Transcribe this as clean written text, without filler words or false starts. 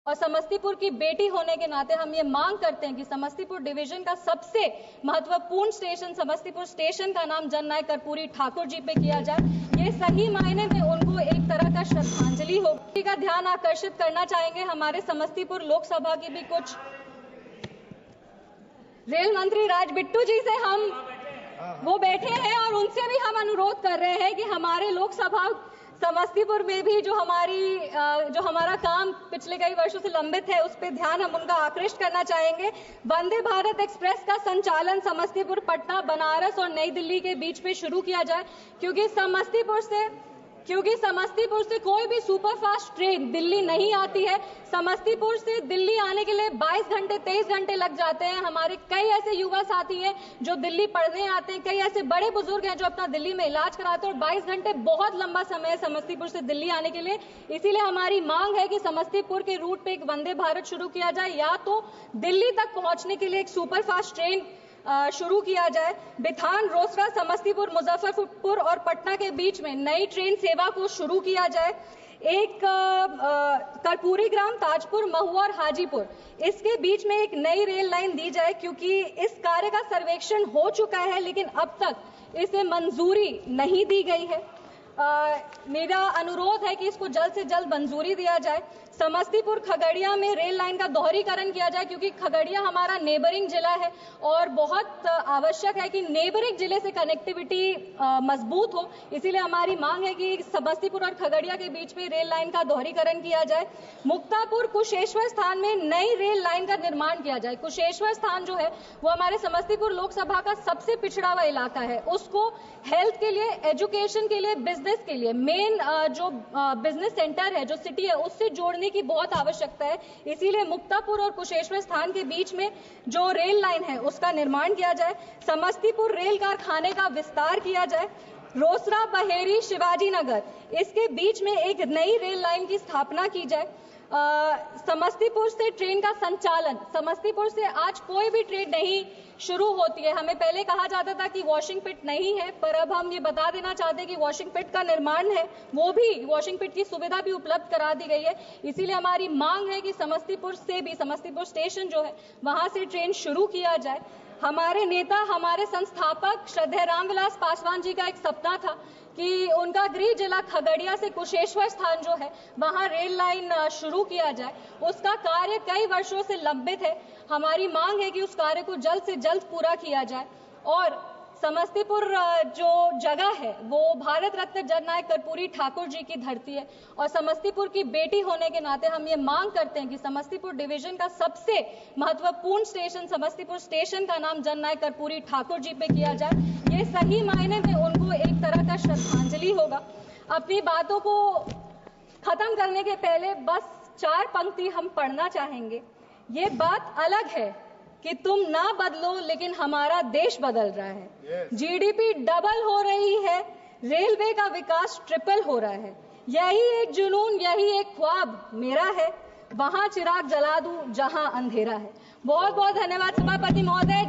और समस्तीपुर की बेटी होने के नाते हम ये मांग करते हैं कि समस्तीपुर डिवीजन का सबसे महत्वपूर्ण स्टेशन समस्तीपुर स्टेशन का नाम जननायक कर्पूरी ठाकुर जी पे किया जाए। ये सही मायने में उनको एक तरह का श्रद्धांजलि हो। का ध्यान आकर्षित करना चाहेंगे हमारे समस्तीपुर लोकसभा की भी कुछ रेल मंत्री राज बिट्टू जी से हम वो बैठे हैं और उनसे भी हम अनुरोध कर रहे हैं कि हमारे लोकसभा समस्तीपुर में भी जो हमारा काम पिछले कई वर्षों से लंबित है उस पर ध्यान हम उनका आकृष्ट करना चाहेंगे। वंदे भारत एक्सप्रेस का संचालन समस्तीपुर, पटना, बनारस और नई दिल्ली के बीच में शुरू किया जाए, क्योंकि समस्तीपुर से कोई भी सुपरफास्ट ट्रेन दिल्ली नहीं आती है। समस्तीपुर से दिल्ली आने के लिए 22 घंटे 23 घंटे लग जाते हैं। हमारे कई ऐसे युवा साथी हैं जो दिल्ली पढ़ने आते हैं, कई ऐसे बड़े बुजुर्ग हैं जो अपना दिल्ली में इलाज कराते हैं और 22 घंटे बहुत लंबा समय है समस्तीपुर से दिल्ली आने के लिए। इसीलिए हमारी मांग है कि समस्तीपुर के रूट पे एक वंदे भारत शुरू किया जाए, या तो दिल्ली तक पहुंचने के लिए एक सुपरफास्ट ट्रेन शुरू किया जाए। बिथान, रोसड़ा, समस्तीपुर, मुजफ्फरपुर और पटना के बीच में नई ट्रेन सेवा को शुरू किया जाए। एक कर्पूरी ग्राम, ताजपुर, महुआ और हाजीपुर, इसके बीच में एक नई रेल लाइन दी जाए, क्योंकि इस कार्य का सर्वेक्षण हो चुका है लेकिन अब तक इसे मंजूरी नहीं दी गई है। मेरा अनुरोध है कि इसको जल्द से जल्द मंजूरी दिया जाए। समस्तीपुर खगड़िया में रेल लाइन का दोहरीकरण किया जाए, क्योंकि खगड़िया हमारा नेबरिंग जिला है और बहुत आवश्यक है कि नेबरिंग जिले से कनेक्टिविटी मजबूत हो। इसीलिए हमारी मांग है कि समस्तीपुर और खगड़िया के बीच में रेल लाइन का दोहरीकरण किया जाए। मुक्तापुर, कुशेश्वर स्थान में नई रेल लाइन का निर्माण किया जाए। कुशेश्वर स्थान जो है वो हमारे समस्तीपुर लोकसभा का सबसे पिछड़ा हुआ इलाका है। उसको हेल्थ के लिए, एजुकेशन के लिए, बिजनेस के लिए, मेन जो बिजनेस सेंटर है, जो सिटी है, उससे जोड़ने की बहुत आवश्यकता है। इसीलिए मुक्तापुर और कुशेश्वर स्थान के बीच में जो रेल लाइन है उसका निर्माण किया जाए। समस्तीपुर रेल कारखाने का विस्तार किया जाए। रोसड़ा, बहेरी, शिवाजी नगर, इसके बीच में एक नई रेल लाइन की स्थापना की जाए। समस्तीपुर से ट्रेन का संचालन, समस्तीपुर से आज कोई भी ट्रेन नहीं शुरू होती है। हमें पहले कहा जाता था कि वॉशिंग पिट नहीं है, पर अब हम ये बता देना चाहते हैं कि वॉशिंग पिट का निर्माण है, वो भी वॉशिंग पिट की सुविधा भी उपलब्ध करा दी गई है। इसीलिए हमारी मांग है कि समस्तीपुर से भी, समस्तीपुर स्टेशन जो है वहां से ट्रेन शुरू किया जाए। हमारे नेता, हमारे संस्थापक श्रद्धेय रामविलास पासवान जी का एक सपना था कि उनका गृह जिला खगड़िया से कुशेश्वर स्थान जो है वहां रेल लाइन शुरू किया जाए। उसका कार्य कई वर्षों से लंबित है। हमारी मांग है कि उस कार्य को जल्द से जल्द पूरा किया जाए। और समस्तीपुर जो जगह है वो भारत रत्न जननायक कर्पूरी ठाकुर जी की धरती है और समस्तीपुर की बेटी होने के नाते हम ये मांग करते हैं कि समस्तीपुर डिवीजन का सबसे महत्वपूर्ण स्टेशन समस्तीपुर स्टेशन का नाम जननायक कर्पूरी ठाकुर जी पे किया जाए। ये सही मायने में उनको एक तरह का श्रद्धांजलि होगा। अपनी बातों को खत्म करने के पहले बस 4 पंक्ति हम पढ़ना चाहेंगे। ये बात अलग है कि तुम ना बदलो लेकिन हमारा देश बदल रहा है। जीडीपी डबल हो रही है, रेलवे का विकास ट्रिपल हो रहा है। यही एक जुनून, यही एक ख्वाब मेरा है, वहां चिराग जला दूं जहां अंधेरा है। बहुत बहुत धन्यवाद सभापति महोदय।